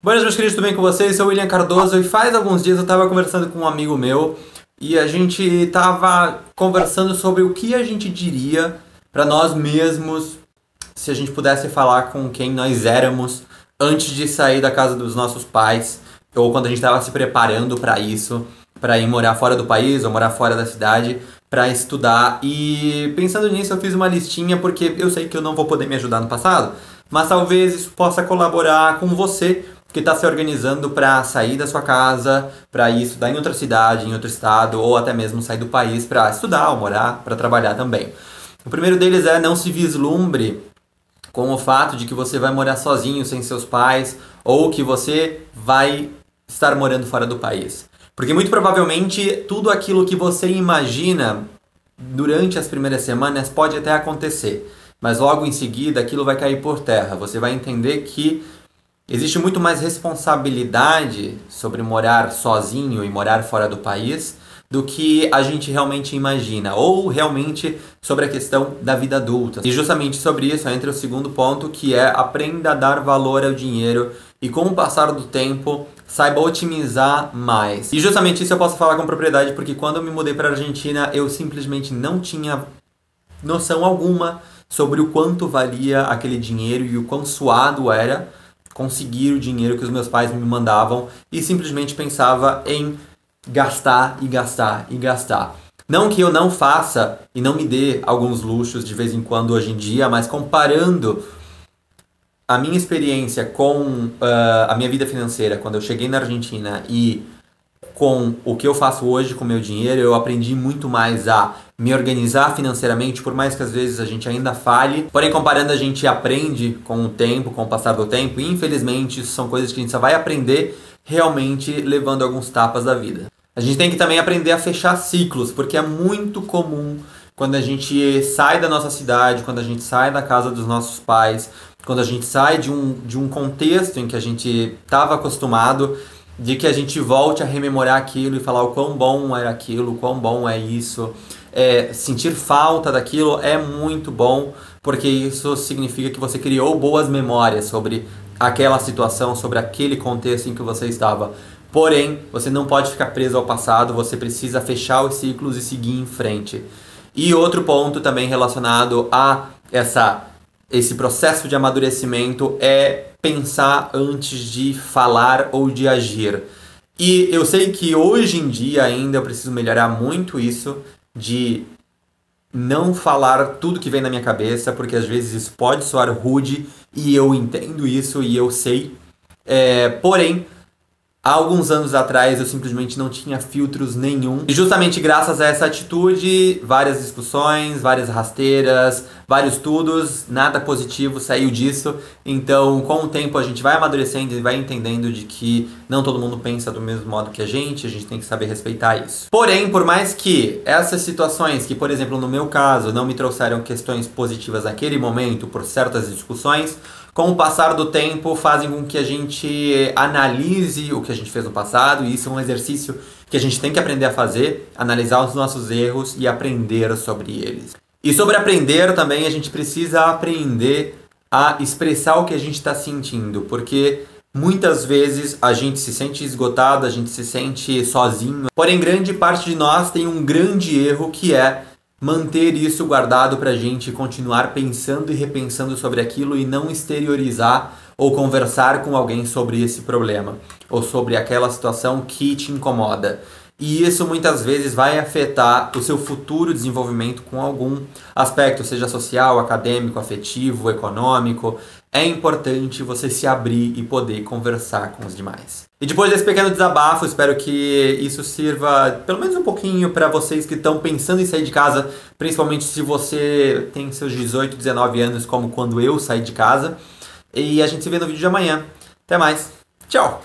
Boas, meus queridos, tudo bem com vocês? Eu sou o William Cardoso e faz alguns dias eu estava conversando com um amigo meu e a gente estava conversando sobre o que a gente diria para nós mesmos se a gente pudesse falar com quem nós éramos antes de sair da casa dos nossos pais ou quando a gente estava se preparando para isso, para ir morar fora do país ou morar fora da cidade para estudar. E pensando nisso eu fiz uma listinha porque eu sei que eu não vou poder me ajudar no passado, mas talvez isso possa colaborar com você que está se organizando para sair da sua casa, para ir estudar em outra cidade, em outro estado, ou até mesmo sair do país para estudar ou morar, para trabalhar também. O primeiro deles é: não se vislumbre com o fato de que você vai morar sozinho, sem seus pais, ou que você vai estar morando fora do país. Porque muito provavelmente tudo aquilo que você imagina durante as primeiras semanas pode até acontecer, mas logo em seguida aquilo vai cair por terra. Você vai entender que existe muito mais responsabilidade sobre morar sozinho e morar fora do país do que a gente realmente imagina, ou realmente sobre a questão da vida adulta. E justamente sobre isso entra o segundo ponto, que é: aprenda a dar valor ao dinheiro e, com o passar do tempo, saiba otimizar mais. E justamente isso eu posso falar com propriedade, porque quando eu me mudei para a Argentina, eu simplesmente não tinha noção alguma sobre o quanto valia aquele dinheiro e o quão suado era conseguir o dinheiro que os meus pais me mandavam, e simplesmente pensava em gastar e gastar e gastar. Não que eu não faça e não me dê alguns luxos de vez em quando hoje em dia, mas comparando a minha experiência com a minha vida financeira quando eu cheguei na Argentina e com o que eu faço hoje com o meu dinheiro, eu aprendi muito mais a me organizar financeiramente, por mais que às vezes a gente ainda falhe. Porém, comparando, a gente aprende com o tempo, com o passar do tempo, e infelizmente isso são coisas que a gente só vai aprender realmente levando alguns tapas da vida. A gente tem que também aprender a fechar ciclos, porque é muito comum quando a gente sai da nossa cidade, quando a gente sai da casa dos nossos pais, quando a gente sai de um contexto em que a gente estava acostumado, de que a gente volte a rememorar aquilo e falar o quão bom era aquilo, o quão bom é isso. Sentir falta daquilo é muito bom, porque isso significa que você criou boas memórias sobre aquela situação, sobre aquele contexto em que você estava. Porém, você não pode ficar preso ao passado, você precisa fechar os ciclos e seguir em frente. E outro ponto também relacionado a esse processo de amadurecimento é pensar antes de falar ou de agir. E eu sei que hoje em dia ainda eu preciso melhorar muito isso, de não falar tudo que vem na minha cabeça, porque às vezes isso pode soar rude, e eu entendo isso e eu sei. Porém, há alguns anos atrás eu simplesmente não tinha filtros nenhum. E justamente graças a essa atitude, várias discussões, várias rasteiras, vários tudos, nada positivo saiu disso. Então, com o tempo a gente vai amadurecendo e vai entendendo de que não todo mundo pensa do mesmo modo que a gente tem que saber respeitar isso. Porém, por mais que essas situações, que por exemplo no meu caso não me trouxeram questões positivas naquele momento por certas discussões, com o passar do tempo fazem com que a gente analise o que a gente fez no passado, e isso é um exercício que a gente tem que aprender a fazer: analisar os nossos erros e aprender sobre eles. E sobre aprender também, a gente precisa aprender a expressar o que a gente está sentindo, porque muitas vezes a gente se sente esgotado, a gente se sente sozinho, porém grande parte de nós tem um grande erro, que é manter isso guardado pra gente, continuar pensando e repensando sobre aquilo e não exteriorizar ou conversar com alguém sobre esse problema ou sobre aquela situação que te incomoda. E isso muitas vezes vai afetar o seu futuro desenvolvimento com algum aspecto, seja social, acadêmico, afetivo, econômico. É importante você se abrir e poder conversar com os demais. E depois desse pequeno desabafo, espero que isso sirva pelo menos um pouquinho para vocês que estão pensando em sair de casa, principalmente se você tem seus 18, 19 anos, como quando eu saí de casa. E a gente se vê no vídeo de amanhã. Até mais. Tchau!